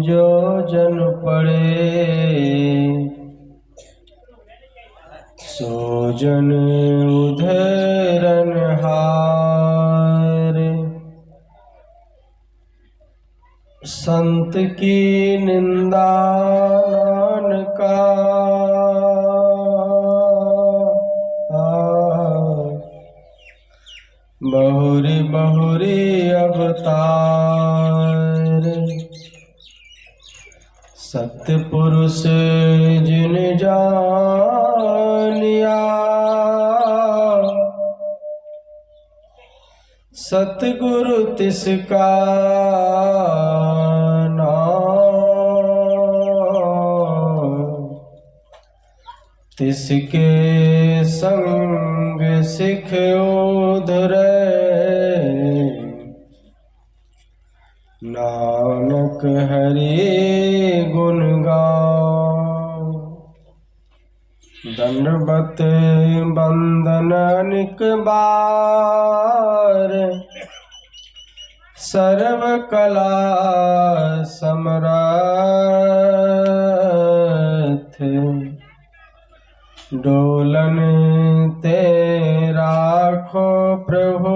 जो जन पड़े सो जन उधरन हार। संत की निंदा नानका बहुरी बहुरी अवतार। सत्य पुरुष जिन जानिया सतगुरु तिसका नाम। तिसके संग सिख उधरे नानक हरि गुण गाओ। दंडवत बंदन अनिक बार सर्व कला समरथ। डोलन ते राखो प्रभु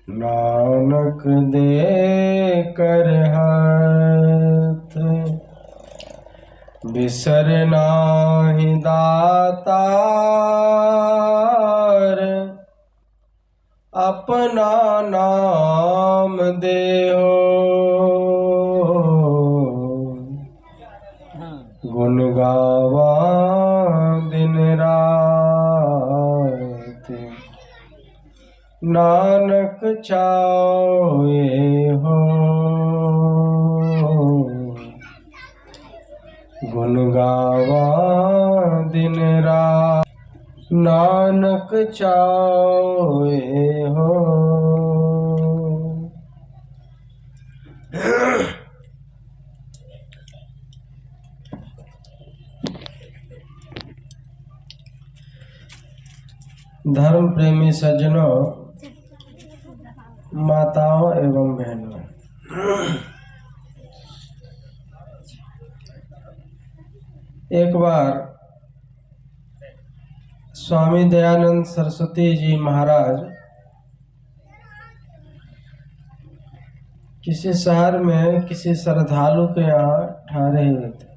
नानक दे कर हाथ। बिसर नाहि दातार अपना नाम देहो। गुण गावा दिन रात नानक चाहे हो। गुण गावा दिन रात नानक चाहे हो। धर्म प्रेमी सज्जनों, माताओं एवं बहनों, एक बार स्वामी दयानंद सरस्वती जी महाराज किसी शहर में किसी श्रद्धालु के यहाँ ठहरे हुए थे।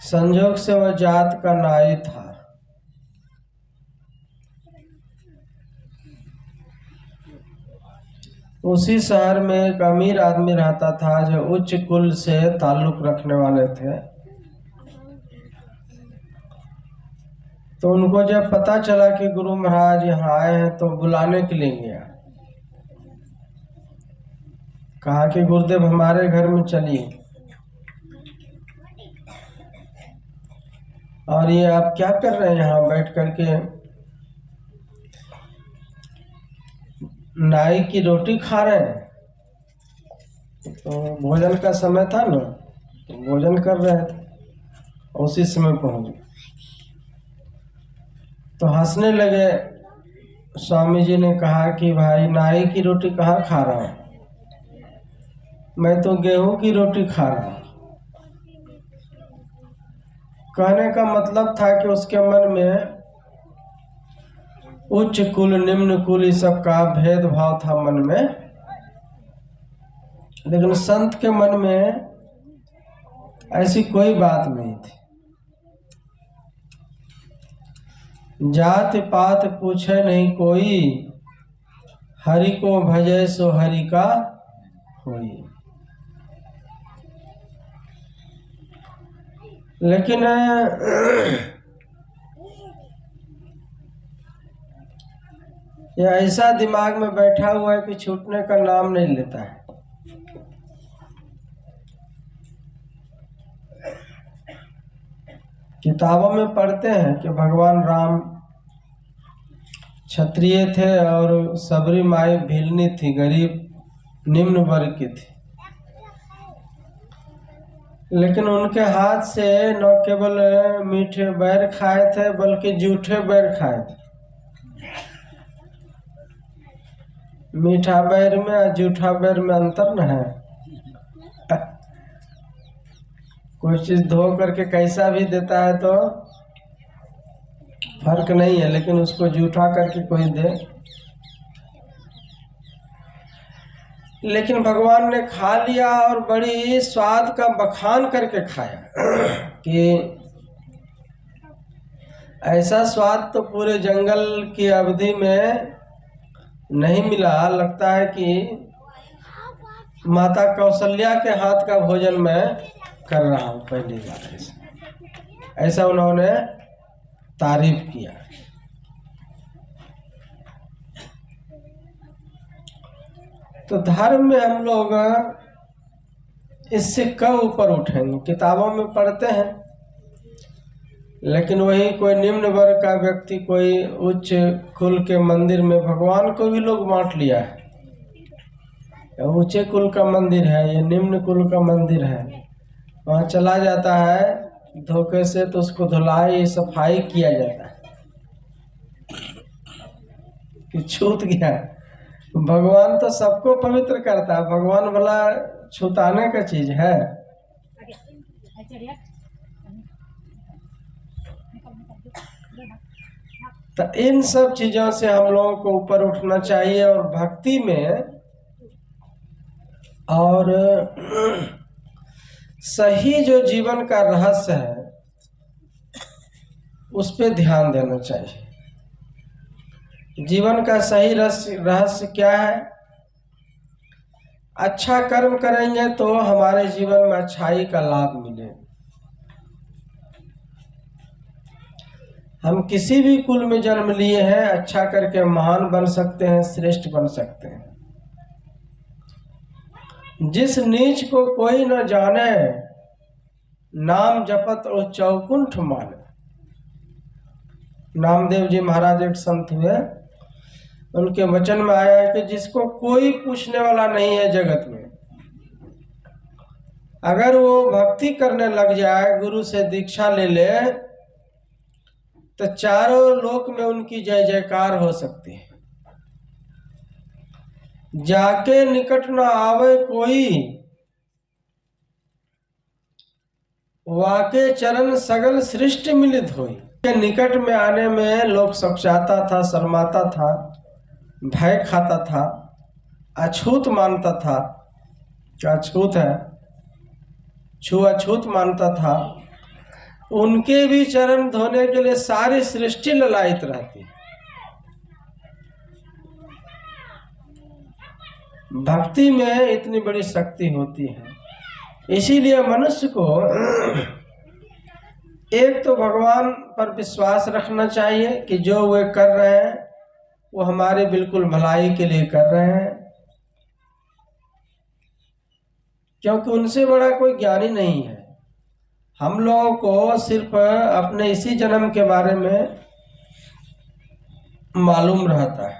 संजोग से वह जात का नाई था। उसी शहर में एक अमीर आदमी रहता था जो उच्च कुल से ताल्लुक रखने वाले थे। तो उनको जब पता चला कि गुरु महाराज यहाँ आए हैं तो बुलाने के लिए गया। कहा कि गुरुदेव हमारे घर में चलिए। और ये आप क्या कर रहे हैं यहाँ बैठ करके? नाई की रोटी खा रहे हैं। तो भोजन का समय था ना, तो भोजन कर रहे थे। उसी समय पहुंच गए तो हंसने लगे। स्वामी जी ने कहा कि भाई नाई की रोटी कहाँ खा रहा हूँ, मैं तो गेहूं की रोटी खा रहा हूँ। कहने का मतलब था कि उसके मन में उच्च कुल निम्न कुल इस सब का भेदभाव था मन में। लेकिन संत के मन में ऐसी कोई बात नहीं थी। जात पात पूछे नहीं कोई, हरि को भजे सो हरि का होई। लेकिन ये ऐसा दिमाग में बैठा हुआ है कि छूटने का नाम नहीं लेता है। किताबों में पढ़ते हैं कि भगवान राम क्षत्रिय थे और सबरी माई भिलनी थी, गरीब निम्न वर्ग की थी। लेकिन उनके हाथ से न केवल मीठे बैर खाए थे बल्कि जूठे बैर खाए थे। मीठा बैर में और जूठा बैर में अंतर न है। कोई चीज धो करके कैसा भी देता है तो फर्क नहीं है, लेकिन उसको जूठा करके कोई दे। लेकिन भगवान ने खा लिया और बड़ी स्वाद का बखान करके खाया कि ऐसा स्वाद तो पूरे जंगल की अवधि में नहीं मिला। लगता है कि माता कौशल्या के हाथ का भोजन मैं कर रहा हूँ पहली बार। ऐसा उन्होंने तारीफ किया। तो धर्म में हम लोग इससे कब ऊपर उठेंगे? किताबों में पढ़ते हैं, लेकिन वही कोई निम्न वर्ग का व्यक्ति कोई उच्च कुल के मंदिर में भगवान को भी लोग बांट लिया है। ऊंचे कुल का मंदिर है या निम्न कुल का मंदिर है, वहाँ चला जाता है धोखे से, तो उसको धुलाई सफाई किया जाता है कि छूत गया। भगवान तो सबको पवित्र करता है, भगवान भला छुताने का चीज है। तो इन सब चीजों से हम लोगों को ऊपर उठना चाहिए और भक्ति में और सही जो जीवन का रहस्य है उस पे ध्यान देना चाहिए। जीवन का सही रहस्य क्या है? अच्छा कर्म करेंगे तो हमारे जीवन में अच्छाई का लाभ मिले। हम किसी भी कुल में जन्म लिए हैं, अच्छा करके महान बन सकते हैं, श्रेष्ठ बन सकते हैं। जिस नीच को कोई न जाने, नाम जपत और चौकुंठ माने। नामदेव जी महाराज एक संत हुए, उनके वचन में आया है कि जिसको कोई पूछने वाला नहीं है जगत में, अगर वो भक्ति करने लग जाए, गुरु से दीक्षा ले ले, तो चारों लोक में उनकी जय जयकार हो सकती है। जाके निकट न आवे कोई, वाके चरण सगल सृष्टि मिलित होई। के निकट में आने में लोग सक्षाता था, शर्माता था, भय खाता था, अछूत मानता था, क्या अछूत है, छूअछूत मानता था। उनके भी चरण धोने के लिए सारी सृष्टि ललायित रहती। भक्ति में इतनी बड़ी शक्ति होती है। इसीलिए मनुष्य को एक तो भगवान पर विश्वास रखना चाहिए कि जो वे कर रहे हैं वो हमारे बिल्कुल भलाई के लिए कर रहे हैं, क्योंकि उनसे बड़ा कोई ज्ञानी नहीं है। हम लोगों को सिर्फ अपने इसी जन्म के बारे में मालूम रहता है।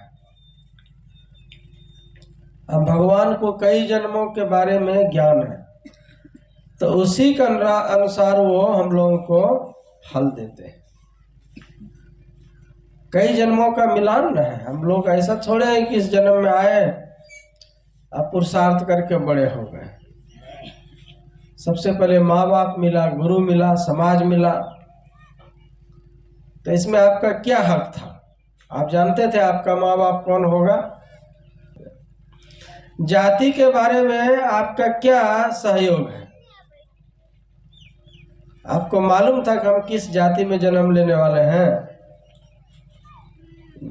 अब भगवान को कई जन्मों के बारे में ज्ञान है, तो उसी के अनुसार वो हम लोगों को फल देते हैं। कई जन्मों का मिलान न है। हम लोग ऐसा थोड़े हैं कि इस जन्म में आए अब पुरुषार्थ करके बड़े हो गए। सबसे पहले माँ बाप मिला, गुरु मिला, समाज मिला। तो इसमें आपका क्या हक था? आप जानते थे आपका माँ बाप कौन होगा? जाति के बारे में आपका क्या सहयोग है? आपको मालूम था कि हम किस जाति में जन्म लेने वाले हैं?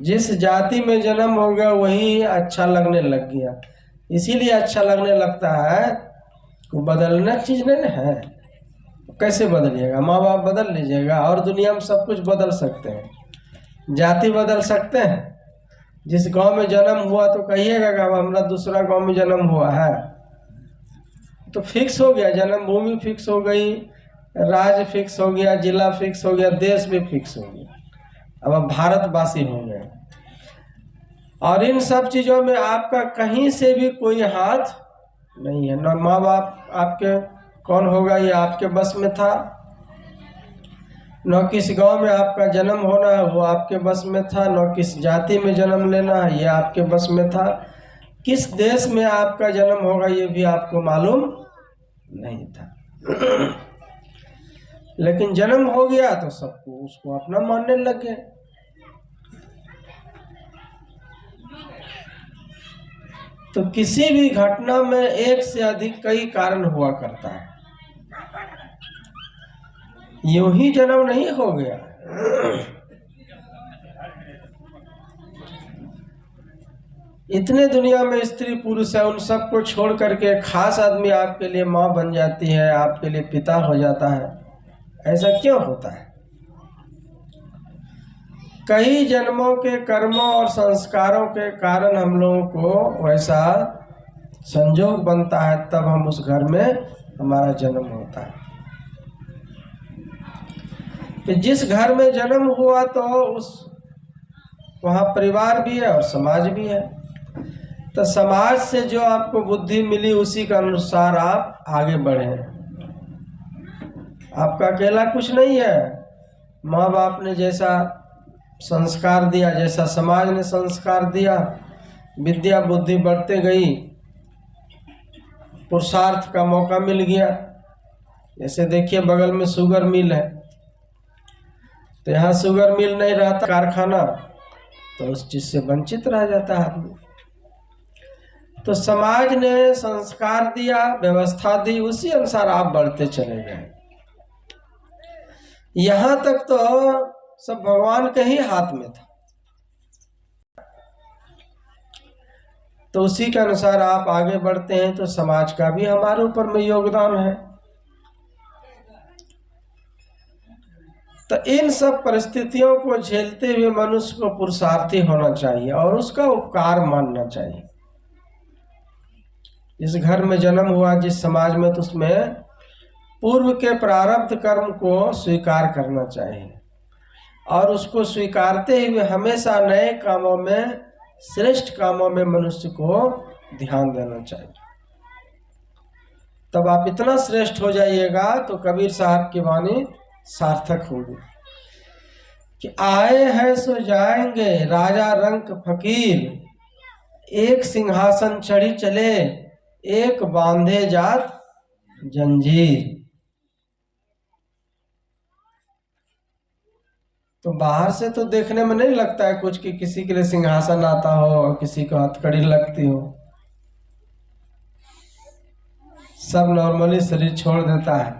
जिस जाति में जन्म हो गया वही अच्छा लगने लग गया। इसीलिए अच्छा लगने लगता है, वो बदलना चीज नहीं है। कैसे बदलिएगा? माँ बाप बदल लीजिएगा और दुनिया में सब कुछ बदल सकते हैं। जाति बदल सकते हैं। जिस गांव में जन्म हुआ तो कहिएगा कि अब हमारा दूसरा गांव में जन्म हुआ है, तो फिक्स हो गया। जन्मभूमि फिक्स हो गई, राज्य फिक्स हो गया, जिला फिक्स हो गया, देश भी फिक्स हो गया। अब आप भारतवासी हो गए। और इन सब चीजों में आपका कहीं से भी कोई हाथ नहीं है। न माँ बाप आपके कौन होगा ये आपके बस में था, न किस गांव में आपका जन्म होना है वो आपके बस में था, न किस जाति में जन्म लेना है ये आपके बस में था। किस देश में आपका जन्म होगा ये भी आपको मालूम नहीं था। लेकिन जन्म हो गया तो सबको उसको अपना मानने लग गए। तो किसी भी घटना में एक से अधिक कई कारण हुआ करता है, यूं ही जन्म नहीं हो गया। इतने दुनिया में स्त्री पुरुष है, उन सबको छोड़ करके खास आदमी आपके लिए माँ बन जाती है, आपके लिए पिता हो जाता है। ऐसा क्यों होता है? कई जन्मों के कर्मों और संस्कारों के कारण हम लोगों को वैसा संजोग बनता है, तब हम उस घर में हमारा जन्म होता है। कि जिस घर में जन्म हुआ तो उस वहाँ परिवार भी है और समाज भी है। तो समाज से जो आपको बुद्धि मिली उसी के अनुसार आप आगे बढ़े। आपका अकेला कुछ नहीं है। माँ बाप ने जैसा संस्कार दिया, जैसा समाज ने संस्कार दिया, विद्या बुद्धि बढ़ते गई, पुरुषार्थ का मौका मिल गया। जैसे देखिए बगल में शुगर मिल है, तो यहाँ शुगर मिल नहीं रहता कारखाना, तो उस चीज से वंचित रह जाता है आदमी। तो समाज ने संस्कार दिया, व्यवस्था दी, उसी अनुसार आप बढ़ते चले गए। यहाँ तक तो सब भगवान के ही हाथ में था, तो उसी के अनुसार आप आगे बढ़ते हैं। तो समाज का भी हमारे ऊपर में योगदान है। तो इन सब परिस्थितियों को झेलते हुए मनुष्य को पुरुषार्थी होना चाहिए और उसका उपकार मानना चाहिए। जिस घर में जन्म हुआ, जिस समाज में, तो उसमें पूर्व के प्रारब्ध कर्म को स्वीकार करना चाहिए और उसको स्वीकारते हुए हमेशा नए कामों में, श्रेष्ठ कामों में मनुष्य को ध्यान देना चाहिए। तब आप इतना श्रेष्ठ हो जाइएगा तो कबीर साहब की वाणी सार्थक होगी कि आए हैं सो जाएंगे राजा रंक फकीर, एक सिंहासन चढ़ी चले, एक बांधे जात जंजीर। तो बाहर से तो देखने में नहीं लगता है कुछ कि किसी के लिए सिंहासन आता हो और किसी को हथकड़ी लगती हो। सब नॉर्मली शरीर छोड़ देता है,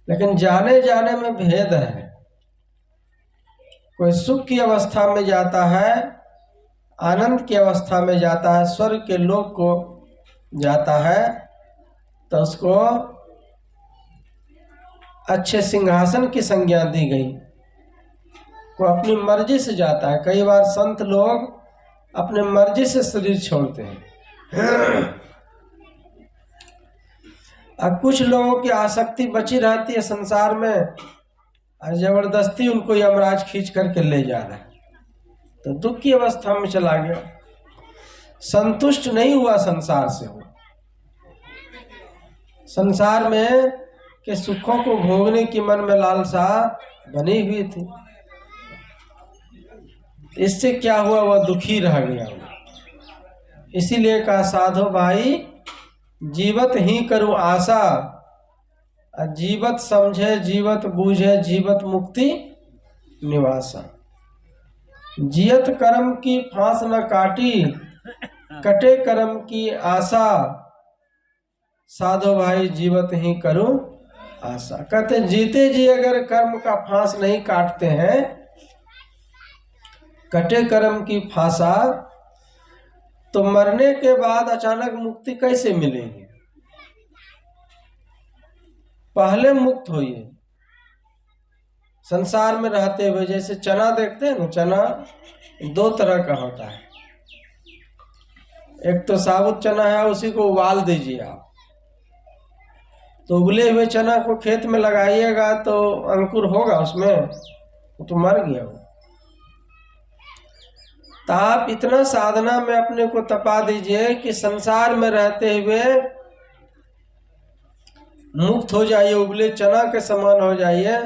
लेकिन जाने जाने में भेद है। कोई सुख की अवस्था में जाता है, आनंद की अवस्था में जाता है, स्वर्ग के लोक को जाता है, तो उसको अच्छे सिंहासन की संज्ञा दी गई। वो अपनी मर्जी से जाता है। कई बार संत लोग अपने मर्जी से शरीर छोड़ते हैं और कुछ लोगों की आसक्ति बची रहती है संसार में और जबरदस्ती उनको यमराज खींच करके ले जा रहा है, तो दुख की अवस्था में चला गया, संतुष्ट नहीं हुआ संसार से। हो संसार में के सुखों को भोगने की मन में लालसा बनी हुई थी। इससे क्या हुआ, वह दुखी रह गया। इसीलिए कहा साधो भाई जीवत ही करूं आशा, जीवत समझे जीवत बूझे जीवत मुक्ति निवासा। जियत कर्म की फांस न काटी, कटे कर्म की आशा, साधो भाई जीवत ही करूं आशा। कहते जीते जी अगर कर्म का फांस नहीं काटते हैं, कटे कर्म की फांसा, तो मरने के बाद अचानक मुक्ति कैसे मिलेगी? पहले मुक्त होइए संसार में रहते हुए। जैसे चना देखते हैं ना, चना दो तरह का होता है। एक तो साबुत चना है, उसी को उबाल दीजिए आप, तो उबले हुए चना को खेत में लगाइएगा तो अंकुर होगा उसमें, वो तो मर गया वो। तो आप इतना साधना में अपने को तपा दीजिए कि संसार में रहते हुए मुक्त हो जाइए, उबले चना के समान हो जाइए,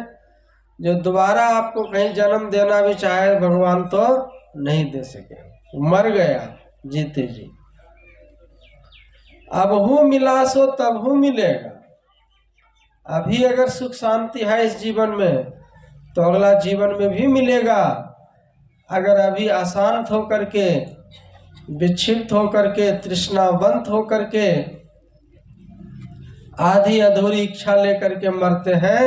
जो दोबारा आपको कहीं जन्म देना भी चाहे भगवान तो नहीं दे सके, मर गया। जीते जी। अब हूँ मिला सो तब हूँ मिलेगा। अभी अगर सुख शांति है इस जीवन में तो अगला जीवन में भी मिलेगा। अगर अभी अशांत होकर के, विक्षिप्त होकर के, तृष्णावंत होकर के, आधी अधूरी इच्छा लेकर के मरते हैं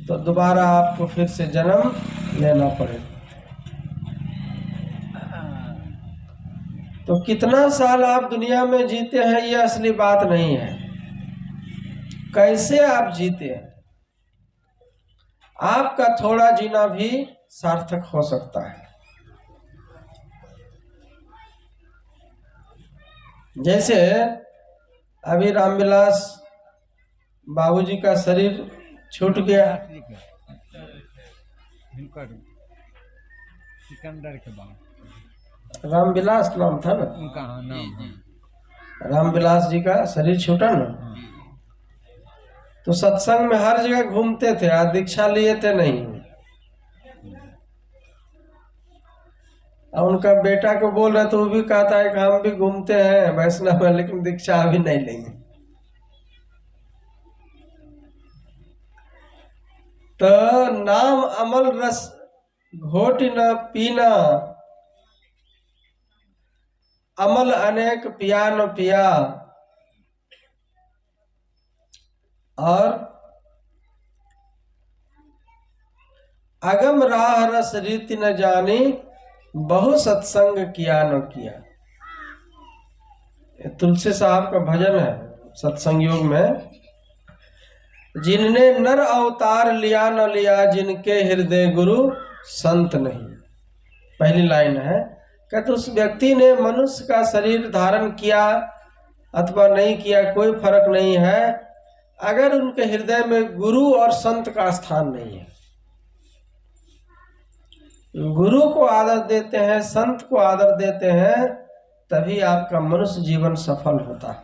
तो दोबारा आपको फिर से जन्म लेना पड़ेगा। तो कितना साल आप दुनिया में जीते हैं ये असली बात नहीं है, कैसे आप जीते हैं। आपका थोड़ा जीना भी सार्थक हो सकता है। जैसे अभी रामविलास बाबूजी का शरीर छूट गया, सिकंदर के बाद रामविलास नाम था ना उनका नाम, रामविलास जी का शरीर छूटा ना, तो सत्संग में हर जगह घूमते थे, आज दीक्षा लिए थे नहीं। और उनका बेटा को बोल रहे तो वो भी कहता है कि हम भी घूमते हैं वैष्णव में, लेकिन दीक्षा अभी नहीं लेंगे। तो नाम अमल रस घोट न पीना, अमल अनेक पिया न पिया, और अगम राह रस रीति न जानी, बहु सत्संग किया न किया। तुलसी साहब का भजन है सत्संग योग में, जिनने नर अवतार लिया न लिया, जिनके हृदय गुरु संत नहीं। पहली लाइन है, कहते उस व्यक्ति ने मनुष्य का शरीर धारण किया अथवा नहीं किया कोई फर्क नहीं है, अगर उनके हृदय में गुरु और संत का स्थान नहीं है। गुरु को आदर देते हैं, संत को आदर देते हैं, तभी आपका मनुष्य जीवन सफल होता है।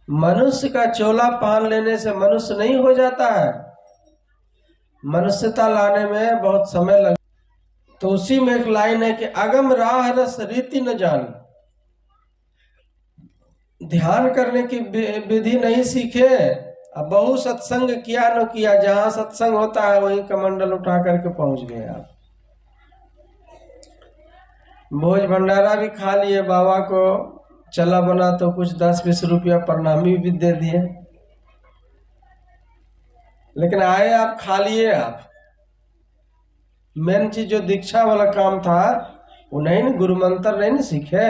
मनुष्य का चोला पहन लेने से मनुष्य नहीं हो जाता है, मनुष्यता लाने में बहुत समय लग। तो उसी में एक लाइन है कि अगम राह रस रीति न जानी, ध्यान करने की विधि नहीं सीखे, अब बहु सत्संग किया न किया, जहां सत्संग होता है वहीं कमंडल उठा करके पहुंच गए आप। भोज भंडारा भी खा लिए, बाबा को चला बना तो कुछ 10-20 रुपया प्रणामी भी दे दिए, लेकिन आए आप खा लिए आप। मेन चीज जो दीक्षा वाला काम था वो नहीं न, गुरु मंत्र नहीं न सीखे।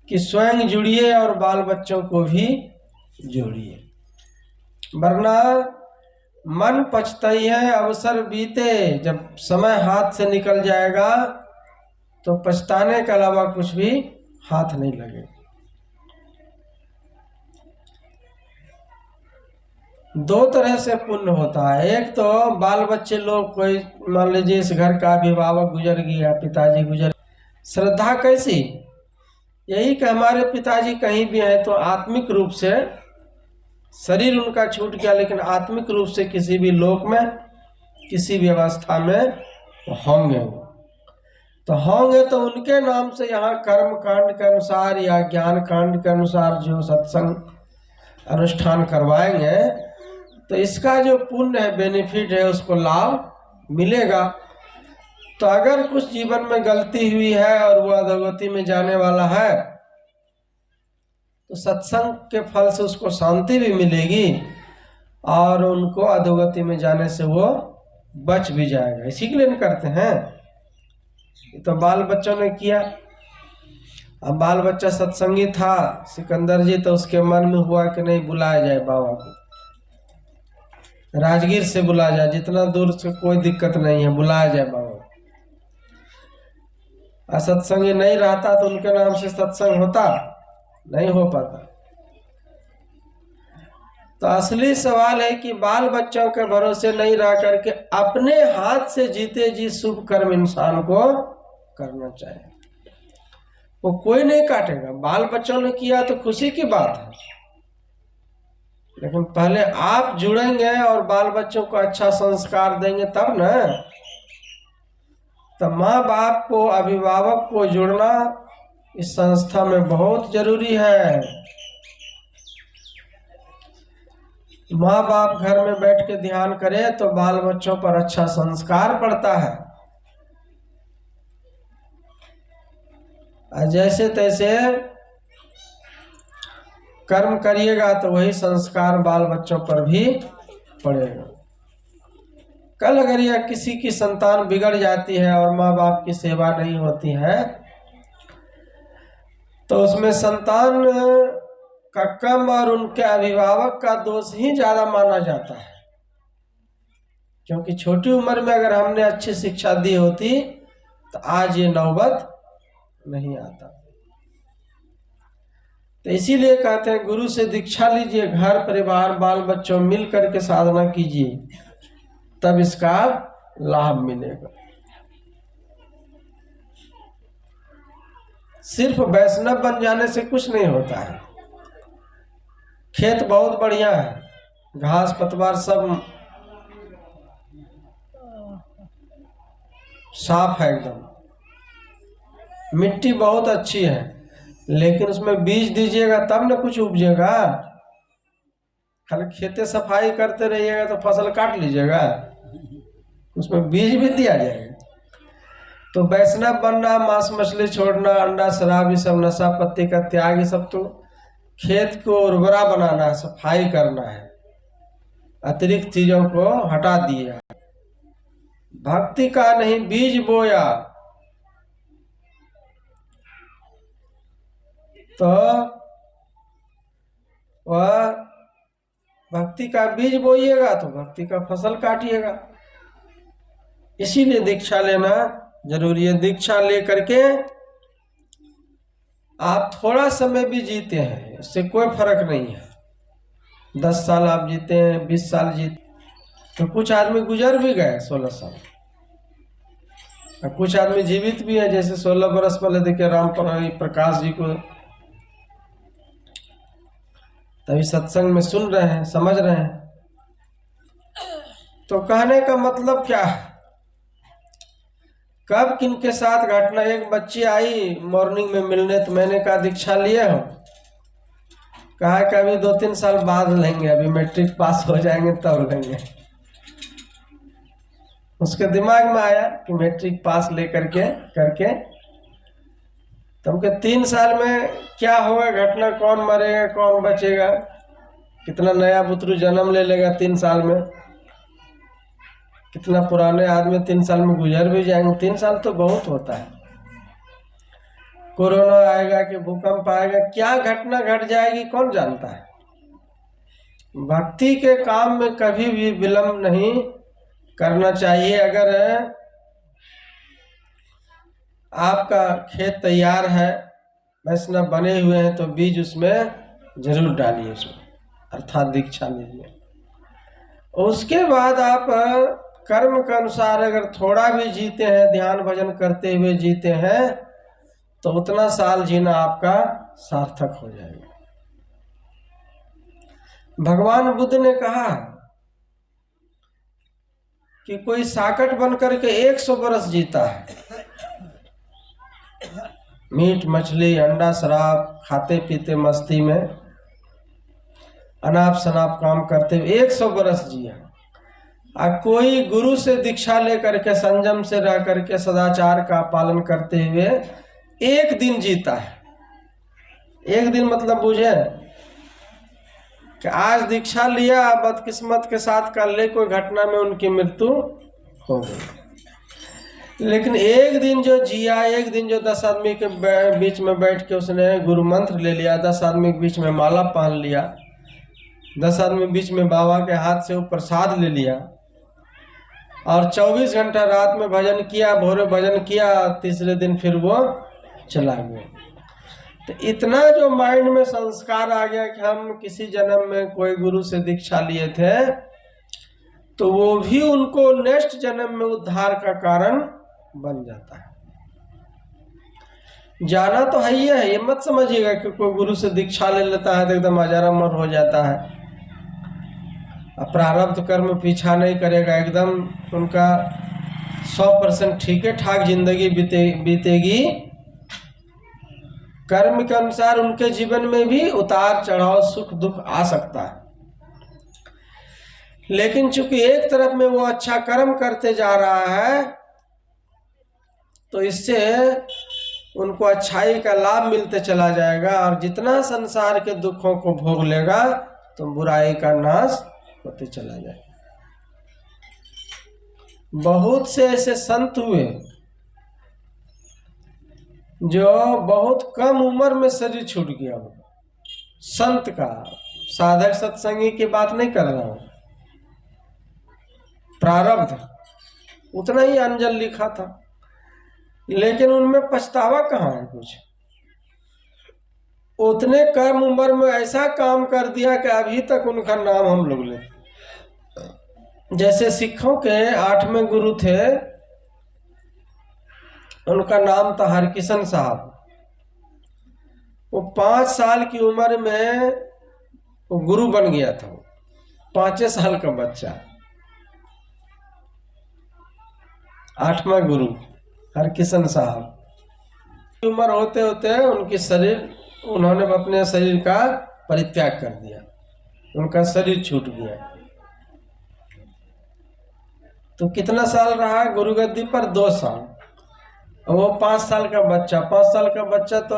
कि स्वयं जुड़िए और बाल बच्चों को भी जोड़िए, वरना मन पछताई है अवसर बीते। जब समय हाथ से निकल जाएगा तो पछताने के अलावा कुछ भी हाथ नहीं लगेगा। दो तरह से पुण्य होता है, एक तो बाल बच्चे लोग, कोई मान लीजिए इस घर का अभिभावक गुजर गया, पिताजी गुजर, श्रद्धा कैसी, यही कि हमारे पिताजी कहीं भी हैं तो आत्मिक रूप से शरीर उनका छूट गया, लेकिन आत्मिक रूप से किसी भी लोक में, किसी भी अवस्था में होंगे वो। तो होंगे तो उनके नाम से यहाँ कर्म कांड के अनुसार या ज्ञान कांड के अनुसार जो सत्संग अनुष्ठान करवाएंगे तो इसका जो पुण्य है, बेनिफिट है, उसको लाभ मिलेगा। तो अगर कुछ जीवन में गलती हुई है और वो अधोगति में जाने वाला है तो सत्संग के फल से उसको शांति भी मिलेगी और उनको अधोगति में जाने से वो बच भी जाएगा। इसी के लिए करते हैं। तो बाल बच्चों ने किया। अब बाल बच्चा सत्संगी था सिकंदर जी, तो उसके मन में हुआ कि नहीं बुलाया जाए बाबा को, राजगीर से बुलाया जाए, जितना दूर से कोई दिक्कत नहीं है, बुलाया जाए बाबा। असत्संगी नहीं रहता तो उनके नाम से सत्संग होता नहीं, हो पाता। तो असली सवाल है कि बाल बच्चों के भरोसे नहीं रह करके अपने हाथ से जीते जी शुभ कर्म इंसान को करना चाहिए। वो कोई नहीं काटेगा, बाल बच्चों ने किया तो खुशी की बात है, लेकिन पहले आप जुड़ेंगे और बाल बच्चों को अच्छा संस्कार देंगे तब न। तो माँ बाप को, अभिभावक को जुड़ना इस संस्था में बहुत जरूरी है। माँ बाप घर में बैठ के ध्यान करे तो बाल बच्चों पर अच्छा संस्कार पड़ता है। और जैसे तैसे कर्म करिएगा तो वही संस्कार बाल बच्चों पर भी पड़ेगा। कल अगर यह किसी की संतान बिगड़ जाती है और माँ बाप की सेवा नहीं होती है तो उसमें संतान का कम और उनके अभिभावक का दोष ही ज्यादा माना जाता है। क्योंकि छोटी उम्र में अगर हमने अच्छी शिक्षा दी होती तो आज ये नौबत नहीं आता। तो इसीलिए कहते हैं गुरु से दीक्षा लीजिए, घर परिवार बाल बच्चों मिल करके साधना कीजिए, तब इसका लाभ मिलेगा। सिर्फ वैष्णव बन जाने से कुछ नहीं होता है। खेत बहुत बढ़िया है, घास पतवार सब साफ है एकदम, मिट्टी बहुत अच्छी है, लेकिन उसमें बीज दीजिएगा तब न कुछ उपजेगा। खाली खेते सफाई करते रहिएगा तो फसल काट लीजिएगा, उसमें बीज भी दिया जाएगा। तो वैष्णव बनना, मांस मछली छोड़ना, अंडा शराब, ये सब नशा पत्ती का त्याग, ये सब तो खेत को उर्वरा बनाना है, सफाई करना है, अतिरिक्त चीजों को हटा दिया। भक्ति का नहीं बीज बोया तो वह भक्ति का बीज बोइएगा तो भक्ति का फसल काटिएगा। इसीलिए दीक्षा लेना जरूरी है। दीक्षा ले करके आप थोड़ा समय भी जीते हैं, इससे कोई फर्क नहीं है। 10 साल आप जीते हैं, 20 साल जीते, तो कुछ आदमी गुजर भी गए 16 साल, और कुछ आदमी जीवित भी है। जैसे 16 बरस पहले देखे राम प्रकाश जी को, तभी सत्संग में सुन रहे हैं, समझ रहे हैं। तो कहने का मतलब क्या है, कब किनके साथ घटना। एक बच्ची आई मॉर्निंग में मिलने, तो मैंने कहा दीक्षा लिए हो? कहा कि अभी 2-3 साल बाद लेंगे, अभी मैट्रिक पास हो जाएंगे तब लेंगे। उसके दिमाग में आया कि मैट्रिक पास लेकर के करके, तुमके 3 साल में क्या होगा घटना, कौन मरेगा कौन बचेगा, कितना नया पुत्र जन्म ले लेगा 3 साल में, कितना पुराने आदमी 3 साल में गुजर भी जाएंगे। 3 साल तो बहुत होता है। कोरोना आएगा कि भूकंप आएगा, क्या घटना घट जाएगी कौन जानता है। भक्ति के काम में कभी भी विलंब नहीं करना चाहिए। अगर आपका खेत तैयार है, वैष्णव बने हुए हैं, तो बीज उसमें जरूर डालिए, उसमें अर्थात दीक्षा लीजिए। उसके बाद आप कर्म के अनुसार अगर थोड़ा भी जीते हैं, ध्यान भजन करते हुए जीते हैं, तो उतना साल जीना आपका सार्थक हो जाएगा। भगवान बुद्ध ने कहा कि कोई साकट बन करके 100 बरस जीता है, मीट मछली अंडा शराब खाते पीते मस्ती में अनाप शनाप काम करते हुए 100 बरस जिया। और कोई गुरु से दीक्षा लेकर के संयम से रह करके सदाचार का पालन करते हुए 1 दिन जीता है। 1 दिन मतलब बुझे कि आज दीक्षा लिया, बदकिस्मत के साथ कल ले कोई घटना में उनकी मृत्यु हो गई। लेकिन 1 दिन जो जिया, 1 दिन जो 10 आदमी के बीच में बैठ के उसने गुरु मंत्र ले लिया, 10 आदमी के बीच में माला पहन लिया, 10 आदमी बीच में बाबा के हाथ से वो प्रसाद ले लिया, और 24 घंटा रात में भजन किया, भोरे भजन किया, तीसरे दिन फिर वो चला गया। तो इतना जो माइंड में संस्कार आ गया कि हम किसी जन्म में कोई गुरु से दीक्षा लिए थे, तो वो भी उनको नेक्स्ट जन्म में उद्धार का कारण बन जाता है। जाना तो है ये मत समझिएगा कि कोई गुरु से दीक्षा ले लेता है तो एकदम अजर अमर हो जाता है। अब प्रारब्ध कर्म पीछा नहीं करेगा, एकदम उनका 100% ठीक ठाक जिंदगी बीतेगी। कर्म के अनुसार उनके जीवन में भी उतार चढ़ाव सुख दुख आ सकता है, लेकिन चूंकि एक तरफ में वो अच्छा कर्म करते जा रहा है तो इससे उनको अच्छाई का लाभ मिलते चला जाएगा, और जितना संसार के दुखों को भोग लेगा तो बुराई का नाश होते चला जाएगा। बहुत से ऐसे संत हुए जो बहुत कम उम्र में शरीर छूट गया हो। संत का, साधक सत्संगी की बात नहीं कर रहा हूं, प्रारब्ध उतना ही अंजल लिखा था, लेकिन उनमें पछतावा कहाँ है कुछ। उतने कम उम्र में ऐसा काम कर दिया कि अभी तक उनका नाम हम लोग ले। जैसे सिखों के 8वें गुरु थे, उनका नाम था हरकिशन साहब। वो 5 साल की उम्र में वो गुरु बन गया था। 5 साल का बच्चा, 8वां गुरु हरकिशन साहब। उम्र होते होते उन्होंने अपने शरीर का परित्याग कर दिया, उनका शरीर छूट गया। तो कितना साल रहा गुरु गद्दी पर? 2 साल। वो 5 साल का बच्चा, 5 साल का बच्चा तो